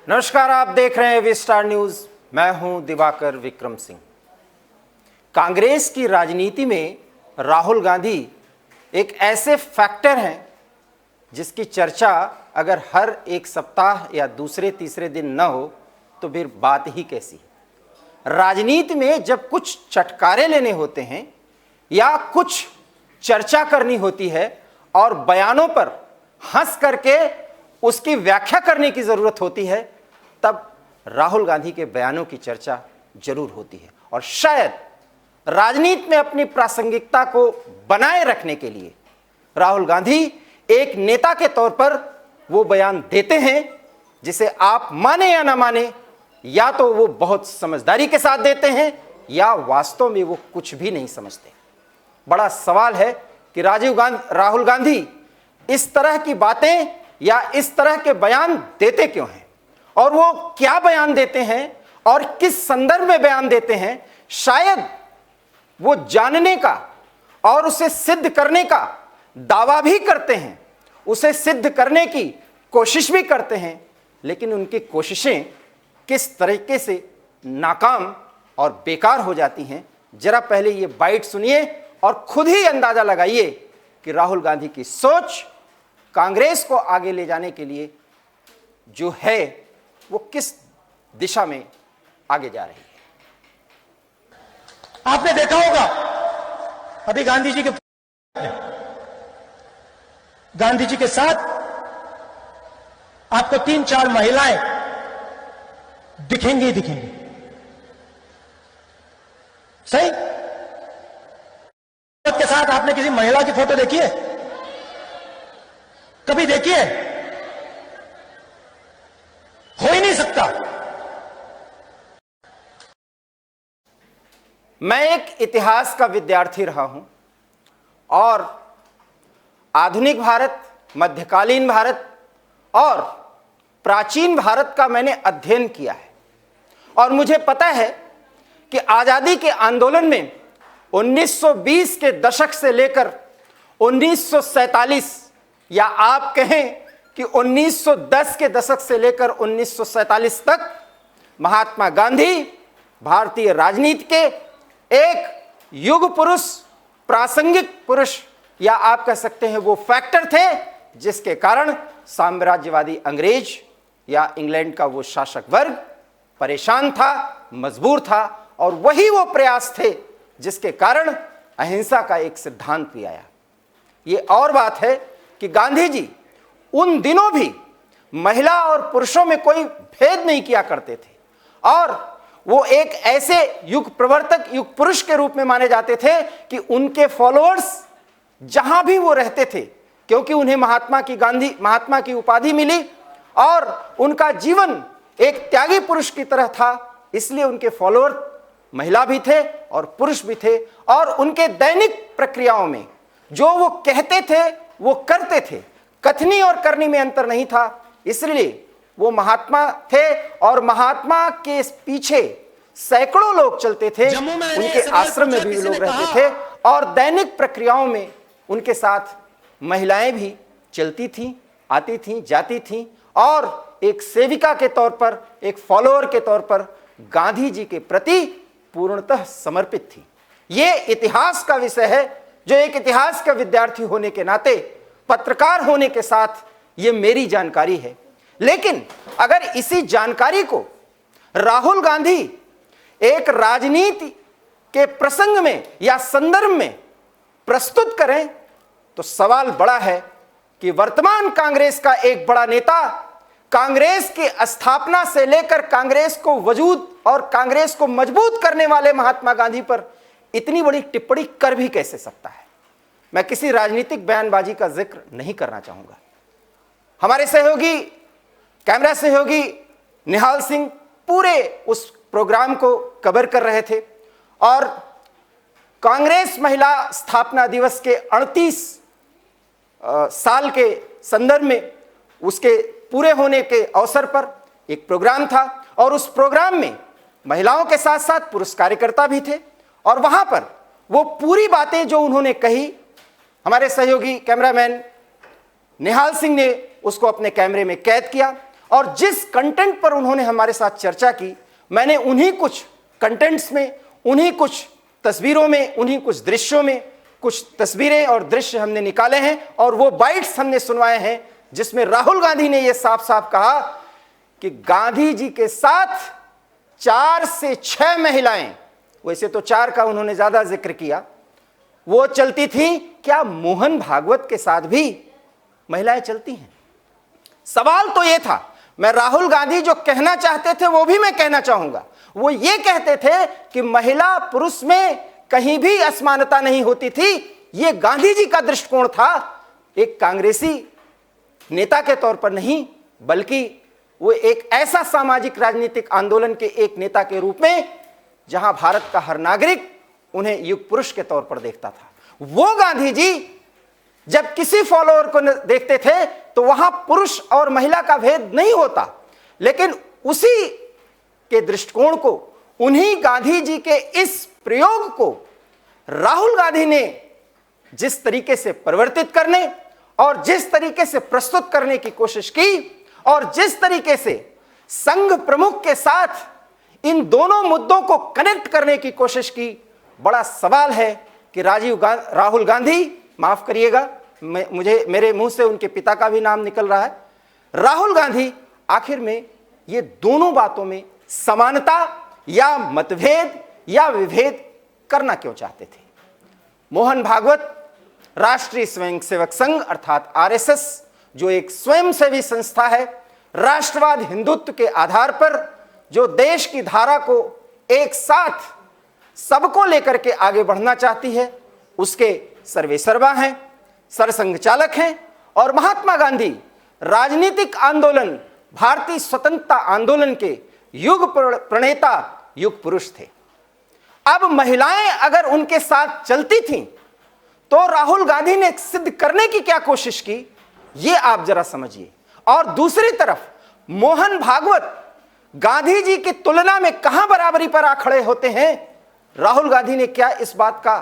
नमस्कार, आप देख रहे हैं वी स्टार न्यूज। मैं हूं दिवाकर विक्रम सिंह। कांग्रेस की राजनीति में राहुल गांधी एक ऐसे फैक्टर हैं जिसकी चर्चा अगर हर एक सप्ताह या दूसरे तीसरे दिन न हो तो फिर बात ही कैसी है। राजनीति में जब कुछ चटकारे लेने होते हैं या कुछ चर्चा करनी होती है और बयानों पर हंस करके उसकी व्याख्या करने की जरूरत होती है, तब राहुल गांधी के बयानों की चर्चा जरूर होती है। और शायद राजनीति में अपनी प्रासंगिकता को बनाए रखने के लिए राहुल गांधी एक नेता के तौर पर वो बयान देते हैं जिसे आप माने या ना माने, या तो वो बहुत समझदारी के साथ देते हैं या वास्तव में वो कुछ भी नहीं समझते। बड़ा सवाल है कि राहुल गांधी इस तरह की बातें या इस तरह के बयान देते क्यों हैं, और वो क्या बयान देते हैं और किस संदर्भ में बयान देते हैं। शायद वो जानने का और उसे सिद्ध करने का दावा भी करते हैं, उसे सिद्ध करने की कोशिश भी करते हैं, लेकिन उनकी कोशिशें किस तरीके से नाकाम और बेकार हो जाती हैं। जरा पहले ये बाइट सुनिए और खुद ही अंदाजा लगाइए कि राहुल गांधी की सोच कांग्रेस को आगे ले जाने के लिए जो है वो किस दिशा में आगे जा रही है। आपने देखा होगा अभी गांधी जी के साथ आपको 3-4 महिलाएं दिखेंगी सही। के साथ आपने किसी महिला की फोटो देखी है? कभी देखी है? हो ही नहीं सकता। मैं एक इतिहास का विद्यार्थी रहा हूं और आधुनिक भारत, मध्यकालीन भारत और प्राचीन भारत का मैंने अध्ययन किया है। और मुझे पता है कि आजादी के आंदोलन में 1920 के दशक से लेकर 1947 या आप कहें कि 1910 के दशक से लेकर 1947 तक महात्मा गांधी भारतीय राजनीति के एक युग पुरुष, प्रासंगिक पुरुष, या आप कह सकते हैं वो फैक्टर थे जिसके कारण साम्राज्यवादी अंग्रेज या इंग्लैंड का वो शासक वर्ग परेशान था, मजबूर था, और वही वो प्रयास थे जिसके कारण अहिंसा का एक सिद्धांत भी आया। ये और बात है कि गांधी जी उन दिनों भी महिला और पुरुषों में कोई भेद नहीं किया करते थे और वो एक ऐसे युग प्रवर्तक, युग पुरुष के रूप में माने जाते थे कि उनके फॉलोअर्स जहां भी वो रहते थे, क्योंकि उन्हें महात्मा की उपाधि मिली और उनका जीवन एक त्यागी पुरुष की तरह था, इसलिए उनके फॉलोअर महिला भी थे और पुरुष भी थे। और उनके दैनिक प्रक्रियाओं में जो वो कहते थे वो करते थे, कथनी और करनी में अंतर नहीं था। इसलिए वो महात्मा थे और महात्मा के पीछे सैकड़ों लोग चलते थे, उनके आश्रम में भी लोग रहते थे और दैनिक प्रक्रियाओं में उनके साथ महिलाएं भी चलती थीं, आती थीं, जाती थीं और एक सेविका के तौर पर, एक फॉलोअर के तौर पर गांधी जी के प्रति पूर्णतः समर्पित थी। ये इतिहास का विषय है जो एक इतिहास का विद्यार्थी होने के नाते, पत्रकार होने के साथ ये मेरी जानकारी है। लेकिन अगर इसी जानकारी को राहुल गांधी एक राजनीति के प्रसंग में या संदर्भ में प्रस्तुत करें तो सवाल बड़ा है कि वर्तमान कांग्रेस का एक बड़ा नेता कांग्रेस की स्थापना से लेकर कांग्रेस को वजूद और कांग्रेस को मजबूत करने वाले महात्मा गांधी पर इतनी बड़ी टिप्पणी कर भी कैसे सकता है। मैं किसी राजनीतिक बयानबाजी का जिक्र नहीं करना चाहूंगा। हमारे सहयोगी, कैमरा सहयोगी निहाल सिंह पूरे उस प्रोग्राम को कवर कर रहे थे और कांग्रेस महिला स्थापना दिवस के 38 साल के संदर्भ में उसके पूरे होने के अवसर पर एक प्रोग्राम था और उस प्रोग्राम में महिलाओं के साथ साथ पुरुष कार्यकर्ता भी थे और वहां पर वो पूरी बातें जो उन्होंने कही, हमारे सहयोगी कैमरामैन निहाल सिंह ने उसको अपने कैमरे में कैद किया और जिस कंटेंट पर उन्होंने हमारे साथ चर्चा की, मैंने उन्हीं कुछ कंटेंट्स में, उन्हीं कुछ तस्वीरों में, उन्हीं कुछ दृश्यों में कुछ तस्वीरें और दृश्य हमने निकाले हैं और वो बाइट्स हमने सुनवाए हैं, जिसमें राहुल गांधी ने यह साफ साफ कहा कि गांधी जी के साथ 4 से 6 महिलाएं, वैसे तो 4 का उन्होंने ज्यादा जिक्र किया, वो चलती थी। क्या मोहन भागवत के साथ भी महिलाएं चलती हैं? सवाल तो यह था। मैं राहुल गांधी जो कहना चाहते थे वो भी मैं कहना चाहूंगा। वो ये कहते थे कि महिला पुरुष में कहीं भी असमानता नहीं होती थी। ये गांधी जी का दृष्टिकोण था, एक कांग्रेसी नेता के तौर पर नहीं, बल्कि वो एक ऐसा सामाजिक राजनीतिक आंदोलन के एक नेता के रूप में जहां भारत का हर नागरिक उन्हें युग पुरुष के तौर पर देखता था। वो गांधी जी जब किसी फॉलोअर को देखते थे तो वहां पुरुष और महिला का भेद नहीं होता, लेकिन उसी के दृष्टिकोण को, उन्हीं गांधी जी के इस प्रयोग को राहुल गांधी ने जिस तरीके से परिवर्तित करने और जिस तरीके से प्रस्तुत करने की कोशिश की और जिस तरीके से संघ प्रमुख के साथ इन दोनों मुद्दों को कनेक्ट करने की कोशिश की, बड़ा सवाल है कि राहुल गांधी, माफ करिएगा, मुझे मेरे मुंह से उनके पिता का भी नाम निकल रहा है, राहुल गांधी आखिर में ये दोनों बातों में समानता या मतभेद या विभेद करना क्यों चाहते थे? मोहन भागवत राष्ट्रीय स्वयंसेवक संघ अर्थात आरएसएस, जो एक स्वयंसेवी संस्था है, राष्ट्रवाद हिंदुत्व के आधार पर जो देश की धारा को एक साथ सबको लेकर के आगे बढ़ना चाहती है, उसके सर्वेसर्वा हैं, सरसंघ चालक हैं। और महात्मा गांधी राजनीतिक आंदोलन, भारतीय स्वतंत्रता आंदोलन के युग प्रणेता, युग पुरुष थे। अब महिलाएं अगर उनके साथ चलती थीं तो राहुल गांधी ने सिद्ध करने की क्या कोशिश की, ये आप जरा समझिए। और दूसरी तरफ मोहन भागवत गांधी जी की तुलना में कहां बराबरी पर आ खड़े होते हैं? राहुल गांधी ने क्या इस बात का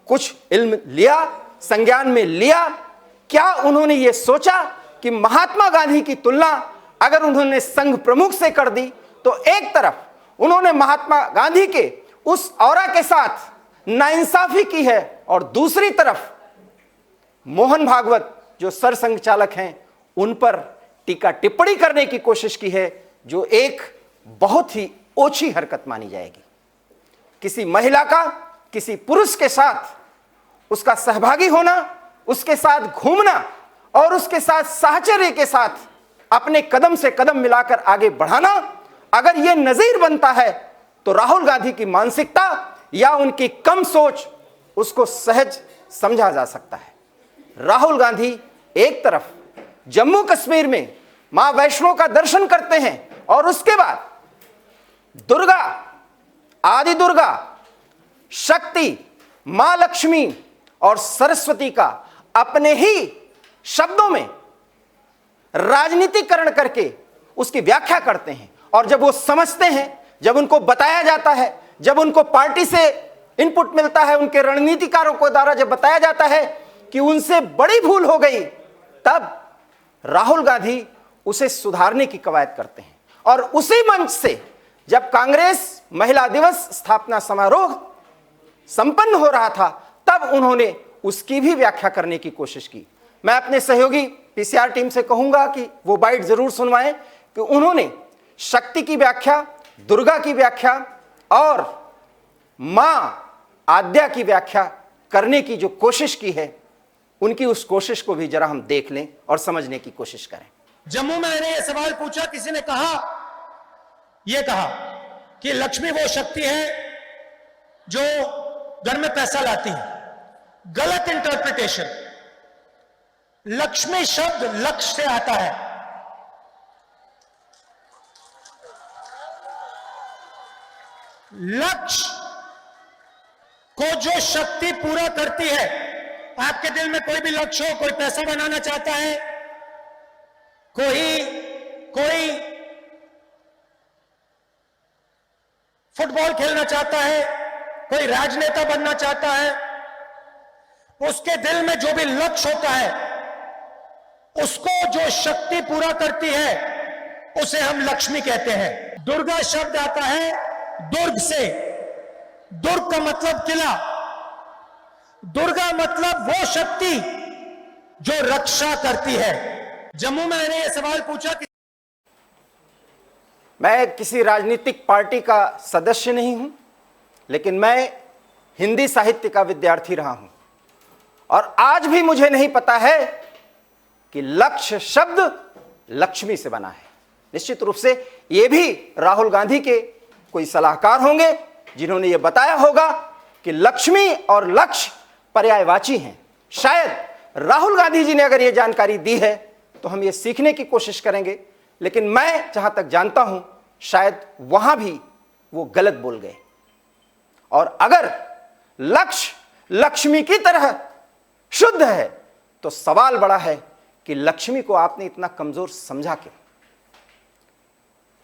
कुछ इल्म लिया, संज्ञान में लिया? क्या उन्होंने यह सोचा कि महात्मा गांधी की तुलना अगर उन्होंने संघ प्रमुख से कर दी तो एक तरफ उन्होंने महात्मा गांधी के उस औरा के साथ नाइंसाफी की है और दूसरी तरफ मोहन भागवत जो सरसंघ चालक हैं उन पर टीका टिप्पणी करने की कोशिश की है, जो एक बहुत ही ओछी हरकत मानी जाएगी। किसी महिला का किसी पुरुष के साथ उसका सहभागी होना, उसके साथ घूमना और उसके साथ साहचर्य के साथ अपने कदम से कदम मिलाकर आगे बढ़ाना, अगर यह नजीर बनता है तो राहुल गांधी की मानसिकता या उनकी कम सोच, उसको सहज समझा जा सकता है। राहुल गांधी एक तरफ जम्मू कश्मीर में मां वैष्णो का दर्शन करते हैं और उसके बाद दुर्गा, आदि दुर्गा, शक्ति, मां लक्ष्मी और सरस्वती का अपने ही शब्दों में राजनीतिकरण करके उसकी व्याख्या करते हैं। और जब वो समझते हैं, जब उनको बताया जाता है, जब उनको पार्टी से इनपुट मिलता है, उनके रणनीतिकारों को द्वारा जब बताया जाता है कि उनसे बड़ी भूल हो गई, तब राहुल गांधी उसे सुधारने की कवायद करते हैं। और उसी मंच से जब कांग्रेस महिला दिवस स्थापना समारोह संपन्न हो रहा था, तब उन्होंने उसकी भी व्याख्या करने की कोशिश की। मैं अपने सहयोगी पीसीआर टीम से कहूंगा कि वो बाइट जरूर सुनवाएं कि उन्होंने शक्ति की व्याख्या, दुर्गा की व्याख्या और मां आद्या की व्याख्या करने की जो कोशिश की है, उनकी उस कोशिश को भी जरा हम देख लें और समझने की कोशिश करें। जम्मू में मैंने यह सवाल पूछा, किसी ने यह कहा कि लक्ष्मी वो शक्ति है जो घर में पैसा लाती है। गलत इंटरप्रिटेशन। लक्ष्मी शब्द लक्ष्य से आता है। लक्ष्य को जो शक्ति पूरा करती है, आपके दिल में कोई भी लक्ष्य हो, कोई पैसा बनाना चाहता है, कोई फुटबॉल खेलना चाहता है, कोई राजनेता बनना चाहता है, उसके दिल में जो भी लक्ष्य होता है उसको जो शक्ति पूरा करती है उसे हम लक्ष्मी कहते हैं। दुर्गा शब्द आता है दुर्ग से। दुर्ग का मतलब किला, दुर्गा मतलब वो शक्ति जो रक्षा करती है। जम्मू में मैंने यह सवाल पूछा कि मैं किसी राजनीतिक पार्टी का सदस्य नहीं हूं, लेकिन मैं हिंदी साहित्य का विद्यार्थी रहा हूं और आज भी मुझे नहीं पता है कि लक्ष्य शब्द लक्ष्मी से बना है। निश्चित रूप से यह भी राहुल गांधी के कोई सलाहकार होंगे जिन्होंने यह बताया होगा कि लक्ष्मी और लक्ष्य पर्यायवाची हैं। शायद राहुल गांधी जी ने अगर यह जानकारी दी है तो हम यह सीखने की कोशिश करेंगे, लेकिन मैं जहां तक जानता हूं शायद वहां भी वो गलत बोल गए। और अगर लक्ष्य लक्ष्मी की तरह शुद्ध है तो सवाल बड़ा है कि लक्ष्मी को आपने इतना कमजोर समझा क्यों?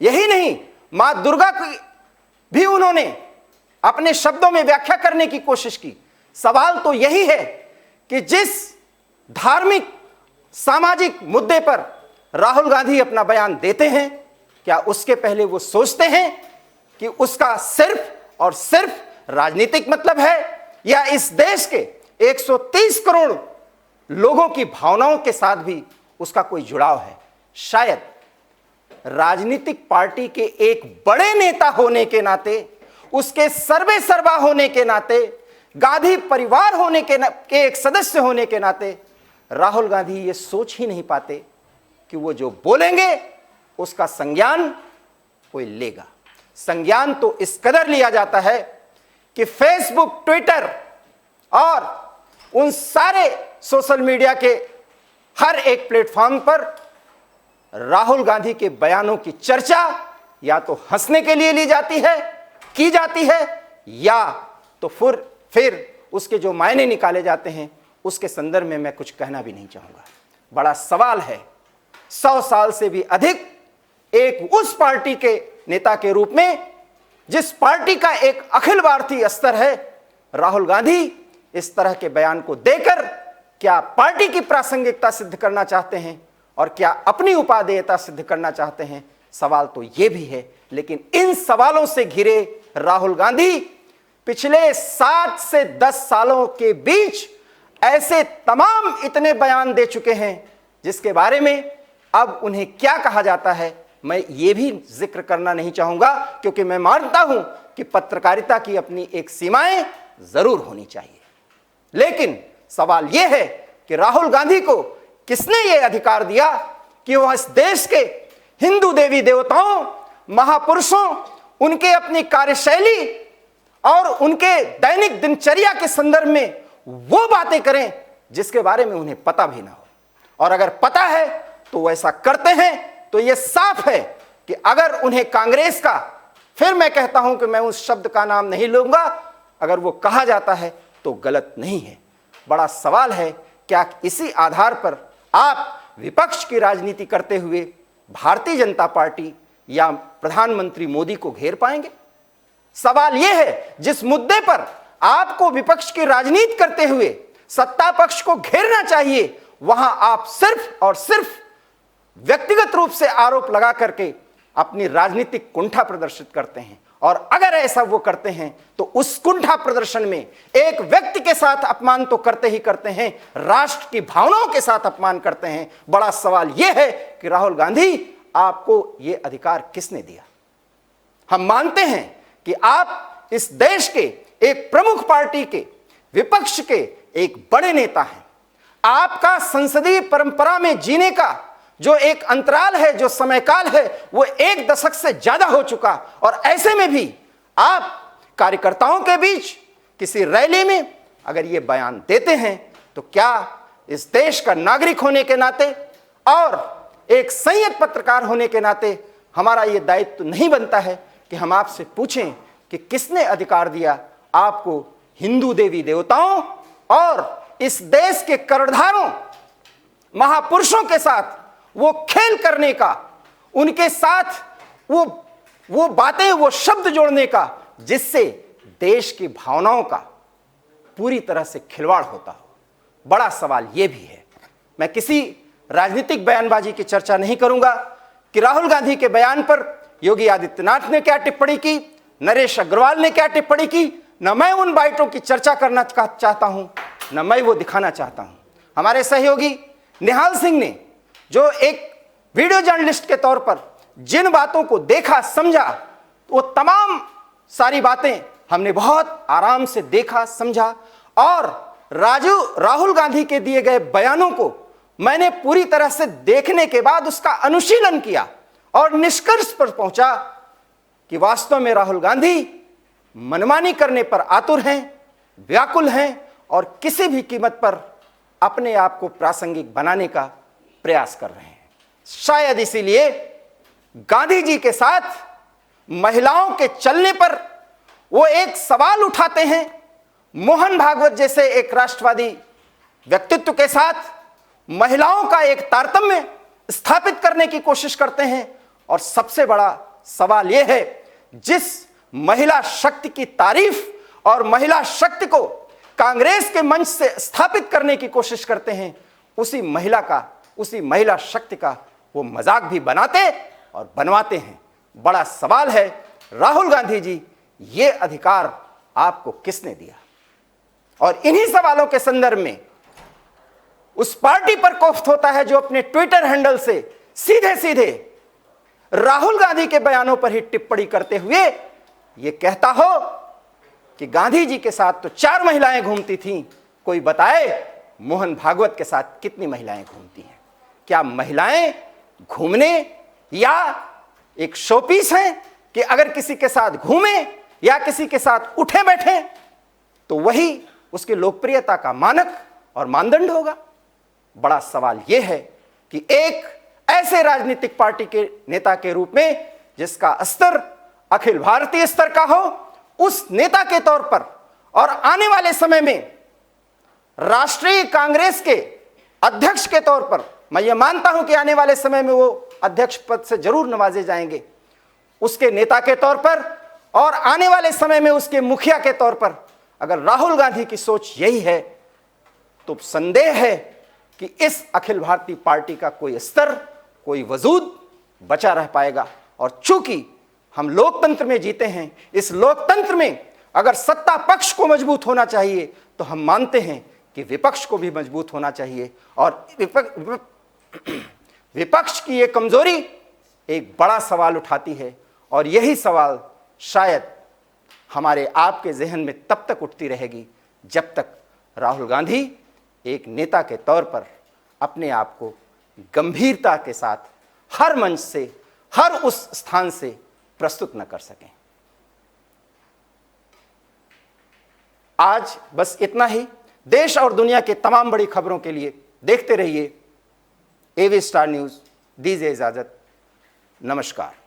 यही नहीं, मां दुर्गा की भी उन्होंने अपने शब्दों में व्याख्या करने की कोशिश की। सवाल तो यही है कि जिस धार्मिक सामाजिक मुद्दे पर राहुल गांधी अपना बयान देते हैं, क्या उसके पहले वो सोचते हैं कि उसका सिर्फ और सिर्फ राजनीतिक मतलब है या इस देश के 130 करोड़ लोगों की भावनाओं के साथ भी उसका कोई जुड़ाव है? शायद राजनीतिक पार्टी के एक बड़े नेता होने के नाते, उसके सर्वे सर्वा होने के नाते, गांधी परिवार होने के एक सदस्य होने के नाते राहुल गांधी ये सोच ही नहीं पाते कि वो जो बोलेंगे उसका संज्ञान कोई लेगा। संज्ञान तो इस कदर लिया जाता है कि फेसबुक, ट्विटर और उन सारे सोशल मीडिया के हर एक प्लेटफॉर्म पर राहुल गांधी के बयानों की चर्चा या तो हंसने के लिए ली जाती है, की जाती है, या तो फिर उसके जो मायने निकाले जाते हैं उसके संदर्भ में मैं कुछ कहना भी नहीं चाहूंगा। बड़ा सवाल है, 100 साल से भी अधिक एक उस पार्टी के नेता के रूप में जिस पार्टी का एक अखिल भारतीय स्तर है, राहुल गांधी इस तरह के बयान को देकर क्या पार्टी की प्रासंगिकता सिद्ध करना चाहते हैं और क्या अपनी उपादेयता सिद्ध करना चाहते हैं? सवाल तो यह भी है। लेकिन इन सवालों से घिरे राहुल गांधी पिछले 7 से 10 सालों के बीच ऐसे तमाम इतने बयान दे चुके हैं जिसके बारे में अब उन्हें क्या कहा जाता है मैं ये भी जिक्र करना नहीं चाहूंगा, क्योंकि मैं मानता हूं कि पत्रकारिता की अपनी एक सीमाएं जरूर होनी चाहिए। लेकिन सवाल यह है कि राहुल गांधी को किसने यह अधिकार दिया कि वह इस देश के हिंदू देवी देवताओं, महापुरुषों, उनके अपनी कार्यशैली और उनके दैनिक दिनचर्या के संदर्भ में वो बातें करें जिसके बारे में उन्हें पता भी ना हो? और अगर पता है तो वो ऐसा करते हैं तो यह साफ है कि अगर उन्हें कांग्रेस का, फिर मैं कहता हूं कि मैं उस शब्द का नाम नहीं लूंगा, अगर वो कहा जाता है तो गलत नहीं है। बड़ा सवाल है, क्या इसी आधार पर आप विपक्ष की राजनीति करते हुए भारतीय जनता पार्टी या प्रधानमंत्री मोदी को घेर पाएंगे? सवाल यह है, जिस मुद्दे पर आपको विपक्ष की राजनीति करते हुए सत्ता पक्ष को घेरना चाहिए, वहां आप सिर्फ और सिर्फ व्यक्तिगत रूप से आरोप लगा करके अपनी राजनीतिक कुंठा प्रदर्शित करते हैं। और अगर ऐसा वो करते हैं तो उस कुंठा प्रदर्शन में एक व्यक्ति के साथ अपमान तो करते ही करते हैं, राष्ट्र की भावनाओं के साथ अपमान करते हैं। बड़ा सवाल यह है कि राहुल गांधी, आपको यह अधिकार किसने दिया? हम मानते हैं कि आप इस देश के एक प्रमुख पार्टी के विपक्ष के एक बड़े नेता हैं। आपका संसदीय परंपरा में जीने का जो एक अंतराल है, जो समयकाल है, वो 1 दशक से ज्यादा हो चुका, और ऐसे में भी आप कार्यकर्ताओं के बीच किसी रैली में अगर ये बयान देते हैं तो क्या इस देश का नागरिक होने के नाते और एक संयत पत्रकार होने के नाते हमारा ये दायित्व नहीं बनता है कि हम आपसे पूछें कि किसने अधिकार दिया आपको हिंदू देवी देवताओं और इस देश के कर्णधारों महापुरुषों के साथ वो खेल करने का, उनके साथ वो बातें, वो शब्द जोड़ने का जिससे देश की भावनाओं का पूरी तरह से खिलवाड़ होता हो? बड़ा सवाल यह भी है। मैं किसी राजनीतिक बयानबाजी की चर्चा नहीं करूंगा कि राहुल गांधी के बयान पर योगी आदित्यनाथ ने क्या टिप्पणी की, नरेश अग्रवाल ने क्या टिप्पणी की। न मैं उन बाइटों की चर्चा करना चाहता हूं, न मैं वो दिखाना चाहता हूं। हमारे सहयोगी निहाल सिंह ने जो एक वीडियो जर्नलिस्ट के तौर पर जिन बातों को देखा समझा, वो तमाम सारी बातें हमने बहुत आराम से देखा समझा, और राहुल गांधी के दिए गए बयानों को मैंने पूरी तरह से देखने के बाद उसका अनुशीलन किया और निष्कर्ष पर पहुंचा कि वास्तव में राहुल गांधी मनमानी करने पर आतुर हैं, व्याकुल हैं और किसी भी कीमत पर अपने आप को प्रासंगिक बनाने का प्रयास कर रहे हैं। शायद इसीलिए गांधी जी के साथ महिलाओं के चलने पर वो एक सवाल उठाते हैं, मोहन भागवत जैसे एक राष्ट्रवादी व्यक्तित्व के साथ महिलाओं का एक तारतम्य स्थापित करने की कोशिश करते हैं। और सबसे बड़ा सवाल यह है, जिस महिला शक्ति की तारीफ और महिला शक्ति को कांग्रेस के मंच से स्थापित करने की कोशिश करते हैं, उसी महिला शक्ति का वो मजाक भी बनाते और बनवाते हैं। बड़ा सवाल है, राहुल गांधी जी, ये अधिकार आपको किसने दिया? और इन्हीं सवालों के संदर्भ में उस पार्टी पर कोफ्त होता है जो अपने ट्विटर हैंडल से सीधे सीधे राहुल गांधी के बयानों पर ही टिप्पणी करते हुए यह कहता हो कि गांधी जी के साथ तो 4 महिलाएं घूमती थीं, कोई बताए मोहन भागवत के साथ कितनी महिलाएं घूमती हैं? क्या महिलाएं घूमने या एक शोपीस हैं कि अगर किसी के साथ घूमे या किसी के साथ उठे बैठे तो वही उसकी लोकप्रियता का मानक और मानदंड होगा? बड़ा सवाल यह है कि एक ऐसे राजनीतिक पार्टी के नेता के रूप में जिसका स्तर अखिल भारतीय स्तर का हो, उस नेता के तौर पर और आने वाले समय में राष्ट्रीय कांग्रेस के अध्यक्ष के तौर पर, मैं ये मानता हूं कि आने वाले समय में वो अध्यक्ष पद से जरूर नवाजे जाएंगे, उसके नेता के तौर पर और आने वाले समय में उसके मुखिया के तौर पर अगर राहुल गांधी की सोच यही है तो संदेह है कि इस अखिल भारतीय पार्टी का कोई स्तर, कोई वजूद बचा रह पाएगा। और चूंकि हम लोकतंत्र में जीते हैं, इस लोकतंत्र में अगर सत्ता पक्ष को मजबूत होना चाहिए तो हम मानते हैं कि विपक्ष को भी मजबूत होना चाहिए। और विपक्ष की ये कमजोरी एक बड़ा सवाल उठाती है, और यही सवाल शायद हमारे आपके जहन में तब तक उठती रहेगी जब तक राहुल गांधी एक नेता के तौर पर अपने आप को गंभीरता के साथ हर मंच से, हर उस स्थान से प्रस्तुत न कर सकें। आज बस इतना ही। देश और दुनिया के तमाम बड़ी खबरों के लिए देखते रहिए एवी स्टार न्यूज़। दीजिए इजाजत, नमस्कार।